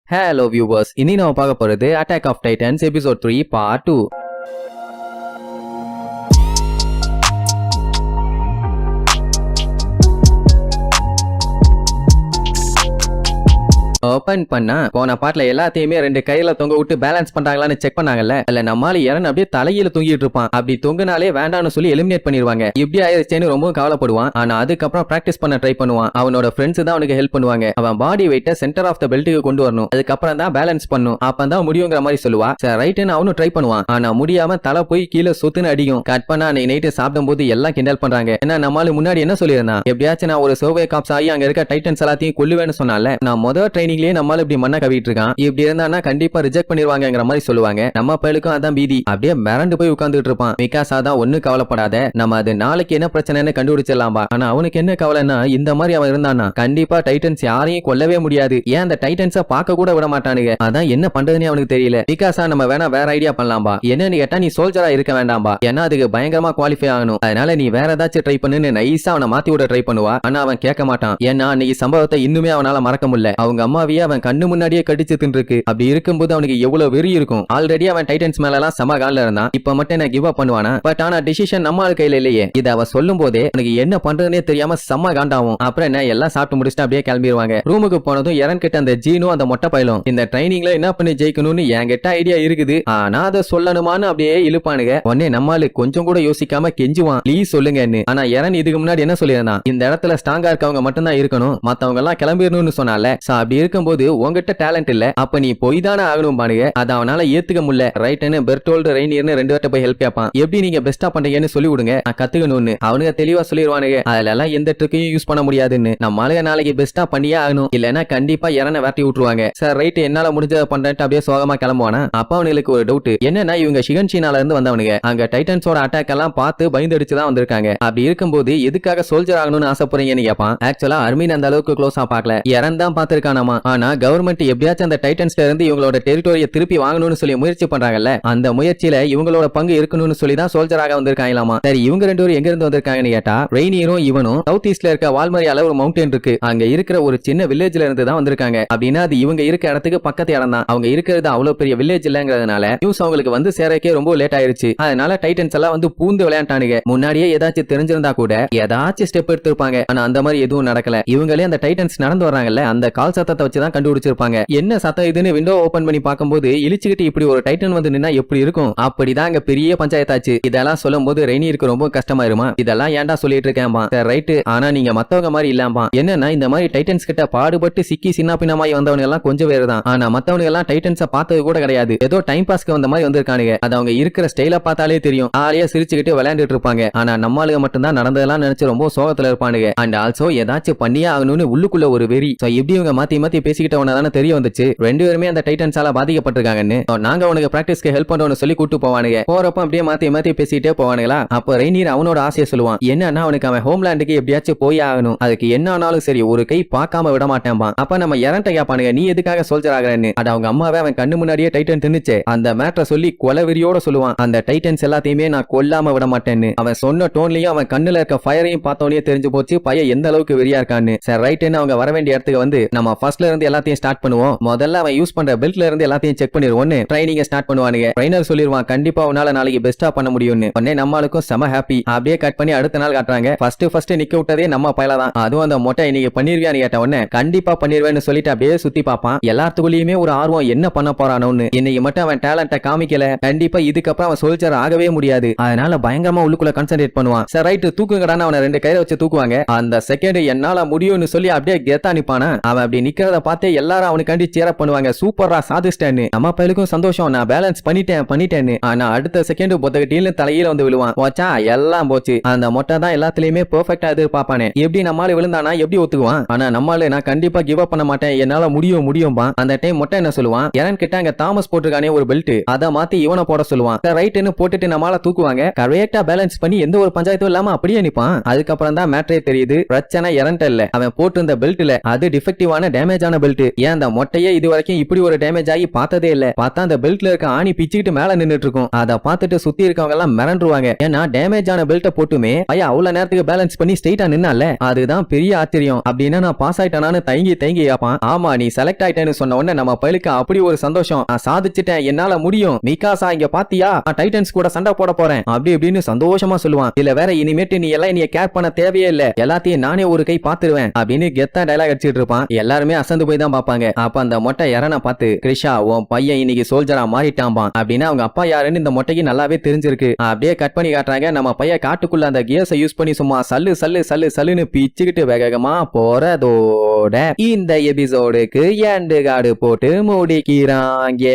Hello viewers, இன்னி நம்ம பார்க்க போறது Attack of Titans episode 3 part 2. Open பண்ணா போன பாட்டுல எல்லாத்தையுமே ரெண்டு கையில தொங்க விட்டு பேலன்ஸ் பண்றாங்களான்னு செக் பண்ணாங்கல்ல. அல்ல நம்மால இறன் அப்படியே தலையில தொங்கிட்டு இருப்பான். அப்படி தொங்குனாலே வேண்டாம்னு சொல்லி எலிமினேட் பண்ணிடுவாங்க. இப்படி ஆயிருச்சேன்னு ரொம்ப கவலைப்படுவான். ஆனா அதுக்கப்புறம் பிராக்டிஸ் பண்ண ட்ரை பண்ணுவான். அவனோட ஃப்ரெண்ட்ஸ் தான் அவனுக்கு ஹெல்ப் பண்ணுவாங்க. அவன் பாடி வெயிட்ட சென்டர் ஆஃப் த பெல்ட்டுக்கு கொண்டு வரணும். அதுக்கப்புறம் தான் பேலன்ஸ் பண்ணும். அப்பதான் முடியுங்கிற மாதிரி சொல்லுவா. சரி ரைட்னு அவனும் ட்ரை பண்ணுவான். ஆனா முடியாம தலை போய் கீழே சொத்துன்னு அடிக்கும். கட் பண்ணா அன்னைக்கு நைட்டு சாப்பிடும் போது எல்லாம் கிண்டல் பண்றாங்க. ஏன்னா நம்மால முன்னாடி என்ன சொல்லியிருந்தான், எப்படியாச்சும் நான் ஒரு சர்வே காப்ஸ் ஆகி அங்க இருக்க டைட்டன்ஸ் எல்லாத்தையும் கொல்லுவேன்னு சொன்னால, நான் முதல் ட்ரைனிங்லயே நம்மால இப்படி மண்ண கவிட்டு இருக்கான். இப்படி இருந்தானா கண்டிப்பா ரிஜெக்ட் பண்ணிடுவாங்கிற மாதிரி சொல்லுவாங்க. நம்ம பையலுக்கும் அதான் பீதி. அப்படியே மிரண்டு போய் உட்கார்ந்துட்டு இருப்பான். மிகாசா தான் ஒண்ணு கவலைப்படாத, நம்ம அது நாளைக்கு என்ன பிரச்சனைன்னு கண்டுபிடிச்சிடலாம்பா. ஆனா அவனுக்கு என்ன கவலைன்னா, இந்த மாதிரி அவன் இருந்தானா கண்டிப்பா டைட்டன்ஸ் யாரையும் கொல்லவே முடியாது. ஏன் அந்த டைட்டன்ஸ பார்க்க கூட விட மாட்டானுங்க. அதான் என்ன பண்றதுன்னு அவனுக்கு தெரியல. மிகாசா நம்ம வேணா வேற ஐடியா பண்ணலாம்பா. என்னன்னு கேட்டா, நீ சோல்ஜரா இருக்க வேண்டாம்பா, ஏன்னா அதுக்கு பயங்கரமா குவாலிஃபை ஆகணும். அதனால நீ வேற ஏதாச்சும் ட்ரை பண்ணுன்னு நைஸா அவனை மாத்தி விட ட்ரை பண்ணுவா. ஆனா அவன் கேட்க மாட்டான். ஏன்னா அன்னைக்கு சம்பவத்தை இன்னுமே அவனால மறக்க முடியல. அவங்க அம்மாவையே அவன் கண்ணு முன்னாடியே கடிச்சு தின்றுருக்கு. அப்படி இருக்கும்போது அவனுக்கு எவ்வளவு வெறி இருக்கும். ஆல்ரெடி அவன் டைட்டன்ஸ் மேல எல்லாம் சம கால்ல இருந்தான். இப்ப மட்டும் என்ன கிவ் அப் பண்ணுவானா? பட் ஆனா டிசிஷன் நம்ம ஆள் கையில இல்லையே. இத அவ சொல்லும் போதே அவனுக்கு என்ன பண்றதுனே தெரியாம செம்ம காண்டாவும். அப்புறம் என்ன எல்லாம் சாப்பிட்டு முடிச்சுட்டு அப்படியே கிளம்பிடுவாங்க. ரூமுக்கு போனதும் இறன் கிட்ட அந்த ஜீனும் அந்த மொட்டை பையலும் இந்த ட்ரைனிங்ல என்ன பண்ணி ஜெயிக்கணும்னு என்கிட்ட ஐடியா இருக்குது, ஆனா அதை சொல்லணுமான்னு அப்படியே இழுப்பானுங்க. உடனே நம்மால கொஞ்சம் கூட யோசிக்காம கெஞ்சுவான், ப்ளீஸ் சொல்லுங்கன்னு. ஆனா இறன் இதுக்கு முன்னாடி என்ன சொல்லியிருந்தான், இந்த இடத்துல ஸ்ட்ராங்கா இருக்கவங்க மட்டும் தான் இருக்கணும், மத்தவங்க எல்லாம் கிளம்பிடணும்னு சொன்னால. அப்படி இருக்கும்போது உங்ககிட்ட டேலண்ட் இல்ல, அப்ப நீ போய் தானே ஆகணும் பானுங்க. அதை அவனால ஏத்துக்க முடியல. ரைட்னு பெர்டோல்ட் ரெய்னியர்னு ரெண்டு பேர்ட்ட போய் ஹெல்ப் கேட்பான். எப்படி நீங்க பெஸ்டா பண்றீங்கன்னு சொல்லி விடுங்க, நான் கத்துக்கணும்னு. அவனுங்க தெளிவா சொல்லிடுவானுங்க, அதுல எல்லாம் எந்த ட்ரிக்கையும் யூஸ் பண்ண முடியாதுன்னு. நம்மளால நாளைக்கு பெஸ்டா பண்ணியே ஆகணும், இல்லன்னா கண்டிப்பா இறனை விரட்டி விட்டுருவாங்க. சார் ரைட், என்னால முடிஞ்சதை பண்றேன் அப்படியே சோகமா கிளம்புவானா. அப்ப அவனுக்கு ஒரு டவுட் என்னன்னா, இவங்க ஷிகன்ஷினால இருந்து வந்தவனுங்க அங்க டைட்டன்ஸோட அட்டாக் எல்லாம் பார்த்து பயந்து அடிச்சுதான் வந்திருக்காங்க. அப்படி இருக்கும்போது எதுக்காக சோல்ஜர் ஆகணும்னு ஆசைப்படுறீங்கன்னு கேட்பான். ஆக்சுவலா அர்மீன் அந்த அளவுக்கு க்ளோஸா பார்க்கல, இறன் தான் பார்த்திருக்கானாமா. ஆனா கவர்மெண்ட் எப்படியாச்சும் அந்த டைட்டன்ஸ்ல இருந்து இவங்களோட டெரிட்டோரியை திருப்பி வாங்கணும்னு சொல்லி முயற்சி பண்றாங்கல்ல, அந்த முயற்சியில இவங்களோட பங்கு இருக்கணும்னு சொல்லி தான் சோல்ஜராக வந்திருக்காங்களாமா. சரி இவங்க ரெண்டு பேரும் எங்க இருந்து வந்திருக்காங்கன்னு கேட்டா, ரெய்னியரும் இவனும் சவுத் ஈஸ்ட்ல இருக்க வால்மரியால ஒரு மவுண்டன் இருக்கு, அங்க இருக்கிற ஒரு சின்ன வில்லேஜ்ல இருந்து தான் வந்திருக்காங்க. அப்படின்னா அது இவங்க இருக்க இடத்துக்கு பக்கத்து இடம் தான். அவங்க இருக்கிறது அவ்வளவு பெரிய வில்லேஜ் இல்லங்கிறதுனால நியூஸ் அவங்களுக்கு வந்து சேரக்கே ரொம்ப லேட் ஆயிருச்சு. அதனால டைட்டன்ஸ் எல்லாம் வந்து பூந்து விளையாண்டானுங்க. முன்னாடியே ஏதாச்சும் தெரிஞ்சிருந்தா கூட ஏதாச்சும் ஸ்டெப் எடுத்திருப்பாங்க. ஆனா அந்த மாதிரி எதுவும் நடக்கல. இவங்களே அந்த டைட்டன்ஸ் நடந்து வர்றாங்கல்ல, அந்த கால் சத்தத்தை வச்சுதான் கண்டுபிடிச்சிருப்பாங்க. என்ன சத்தம் இதுன்னு விண்டோ ஓபன் பண்ணி பார்க்கும்போது இழிச்சுக்கிட்டு இப்படி ஒரு டைட்டன் வந்து நின்னா எப்படி இருக்கும். அப்படிதான் அங்க பெரிய பஞ்சாயத்தாச்சு. இதெல்லாம் சொல்லும் போது ரெய்னியருக்கு ரொம்ப கஷ்டமாயிருமா. இதெல்லாம் ஏன்டா சொல்லிட்டு இருக்கேன்பா. ரைட்டு, ஆனா நீங்க மத்தவங்க மாதிரி இல்லாம்பா. என்னன்னா இந்த மாதிரி டைட்டன்ஸ் கிட்ட பாடுபட்டு சிக்கி சின்ன பின்னமாயி வந்தவங்க எல்லாம் கொஞ்சம் பேர் தான். ஆனா மத்தவங்க எல்லாம் டைட்டன்ஸ பார்த்தது கூட கிடையாது. ஏதோ டைம் பாஸ்க்கு வந்த மாதிரி வந்திருக்கானுங்க. அது அவங்க இருக்கிற ஸ்டைல பார்த்தாலே தெரியும். ஆளையா சிரிச்சுக்கிட்டு விளையாண்டுட்டு இருப்பாங்க. ஆனா நம்மளுக்கு மட்டும்தான் நடந்ததெல்லாம் நினைச்சு ரொம்ப சோகத்துல இருப்பானுங்க. அண்ட் ஆல்சோ ஏதாச்சும் பண்ணியே ஆகணும்னு உள்ளுக்குள்ள ஒரு வெறி. இப்படி இவங்க மாத்தி மாத்தி பேசிக்கிட்டவன தானே தெரிய வந்துச்சு ரெண்டு பேருமே அந்த டைட்டன்ஸால பாதிக்கப்பட்டிருக்காங்கன்னு. நாங்க உனக்கு பிராக்டிஸ்க்கு ஹெல்ப் பண்றோம்னு சொல்லி கூட்டு போவானுங்க. போறப்ப அப்படியே மாத்தி மாத்தி பேசிட்டே போவானுங்களா. அப்ப ரெய்னியர் அவனோட ஆசையை சொல்லுவான். என்னன்னா அவனுக்கு அவன் ஹோம்லேண்டுக்கு எப்படியாச்சும் போய் ஆகணும், அதுக்கு என்ன ஆனாலும் சரி ஒரு கை பார்க்காம விட மாட்டேன்பான். அப்ப நம்ம இறன்ட்ட கேட்பானுங்க, நீ எதுக்காக சோல்ஜர் ஆகிறன்னு. அது அவங்க அம்மாவே அவன் கண்ணு முன்னாடியே டைட்டன் தின்னுச்சே அந்த மேட்டரை சொல்லி கொலவெறியோட சொல்லுவான். அந்த டைட்டன்ஸ் எல்லாத்தையுமே நான் கொல்லாம விட மாட்டேன்னு. அவன் சொன்ன டோன்லயும் அவன் கண்ணுல இருக்க ஃபயரையும் பார்த்தோன்னே தெரிஞ்சு போச்சு பையன் எந்த அளவுக்கு வெறியா இருக்கான்னு. சரி ரைட்னு அவங்க வர வேண்டிய இடத்துக்கு வந்து நம்ம ஃபர்ஸ்ட்ல இருந்து எல்லாத்தையும் ஸ்டார்ட் பண்ணுவோம். முதல்ல அவன் யூஸ் பண்ற பெல்ட்ல இருந்து எல்லாத்தையும் செக் பண்ணிடுவோம்னு ட்ரைனிங் ஸ்டார்ட் பண்ணுவானுங்க. ட்ரைனர் சொல்லிடுவான், கண்டிப்பா உன்னால நாளைக்கு பெஸ்டா பண்ண முடியும்னு. உடனே நம்மளுக்கும் செம ஹாப்பி. அப்படியே கட் பண்ணி அடுத்த நாள் காட்டுறாங்க. ஃபர்ஸ்ட் நிக்க விட்டதே நம்ம பையல தான். அதுவும் அந்த மொட்டை இன்னைக்கு பண்ணிருவியான்னு கேட்ட உடனே கண்டிப்பா பண்ணிருவேன்னு சொல்லிட்டு அப்படியே சுத்தி பார்ப்பான். எல்லாத்துக்குள்ளயுமே ஒரு ஆர்வம் என்ன பண்ண போறானோன்னு. இன்னைக்கு மட்டும் அவன் டேலண்ட காமிக்கல, கண்டிப்பா இதுக்கப்புறம் அவன் சோல்ஜர் ஆகவே முடியாது. அதனால பயங்கரமா உள்ளுக்குள்ள கான்சென்ட்ரேட் பண்ணுவான். சரி ரைட் தூக்குங்கடான்னு அவனை ரெண்டு கையில வச்சு தூக்குவாங்க. அந்த செகண்ட் என்னால முடியும்னு சொல்லி அப்படியே கெத்தா நிப்பானா. அவன் அப்படி நிக்கிறத பார்த்தே எல்லாரும் அவனுக்காண்டி சேர பண்ணுவாங்க. சூப்பரா சாதிச்சிட்டேன்னு. நம்ம பையலுக்கும் சந்தோஷம், நான் பேலன்ஸ் பண்ணிட்டேன்னு. ஆனா அடுத்த செகண்ட் பொத்தகட்டில தலையில வந்து விழுவான். போச்சா எல்லாம் போச்சு. அந்த மொட்டை தான் எல்லாத்துலயுமே பெர்ஃபெக்ட்டா எதிர்பார்ப்பானே. எப்படி நம்மால விழுந்தானா எப்படி ஒத்துக்குவான். ஆனா நம்மால நான் கண்டிப்பா கிவ் அப் பண்ண மாட்டேன், என்னால முடியும்பா. அந்த டைம் மொட்டை என்ன சொல்லுவான், இறன் கிட்ட அங்க தாமஸ் போட்டிருக்கானே ஒரு பெல்ட், அதை மாத்தி இவனை போட சொல்லுவான். ரைட்னு போட்டுட்டு நம்மால தூக்குவாங்க. கரெக்டா பேலன்ஸ் பண்ணி எந்த ஒரு பஞ்சாயத்தும் இல்லாம அப்படியே நிப்பான். அதுக்கப்புறம் தான் மேட்டரே தெரியுது, பிரச்சனை இறன்ட்ட இல்ல, அவன் போட்டு இருந்த பெல்ட்ல அது டிஃபெக்டிவான டேமேஜ் ஆன ஆன பெல்ட். ஏன் அந்த மொட்டையே இது வரைக்கும் இப்படி ஒரு டேமேஜ் ஆகி பார்த்ததே இல்ல. பார்த்தா அந்த பெல்ட்ல இருக்க ஆணி பிச்சுக்கிட்டு மேல நின்னுட்டு இருக்கும். அதை பார்த்துட்டு சுத்தி இருக்கவங்க எல்லாம் மிரண்டுருவாங்க. ஏன்னா டேமேஜ் ஆன பெல்ட்டை போட்டுமே பையன் அவ்வளவு நேரத்துக்கு பேலன்ஸ் பண்ணி ஸ்ட்ரெயிட்டா நின்னால அதுதான் பெரிய ஆச்சரியம். அப்படின்னா நான் பாஸ் ஆயிட்டானு தயங்கி தயங்கி கேப்பான். ஆமா நீ செலக்ட் ஆயிட்டேன்னு சொன்ன உடனே நம்ம பையலுக்கு அப்படி ஒரு சந்தோஷம். நான் சாதிச்சிட்டேன், என்னால முடியும், மிகாசா இங்க பாத்தியா நான் டைட்டன்ஸ் கூட சண்டை போட போறேன் அப்படி இப்படின்னு சந்தோஷமா சொல்லுவான். இல்ல வேற இனிமேட்டு நீ எல்லாம் என்னைய கேர் பண்ண தேவையே இல்ல, எல்லாத்தையும் நானே ஒரு கை பாத்துருவேன் அப்படின்னு கெத்தா டைலாக் அடிச்சிட்டு இருப்பான். எல்லாருமே அசந்து போய் தான் பாப்பாங்க. அப்ப அந்த மொட்டை இறன பார்த்து கிருஷா உன் பையன் இன்னைக்கு சோல்ஜரா மாறிட்டான் அப்படின்னு அவங்க அப்பா யாருன்னு இந்த மொட்டைக்கு நல்லாவே தெரிஞ்சிருக்கு. அப்படியே கட் பண்ணி காட்டுறாங்க. நம்ம பையன் காட்டுக்குள்ள அந்த கியர்ஸை யூஸ் பண்ணி சும்மா சல்லு சல்லு சல்லு சல்லுன்னு பிச்சுக்கிட்டு வேகமா போறதோட இந்த எபிசோடுக்கு எண்டு கார்டு போட்டு முடிக்கிறாங்க.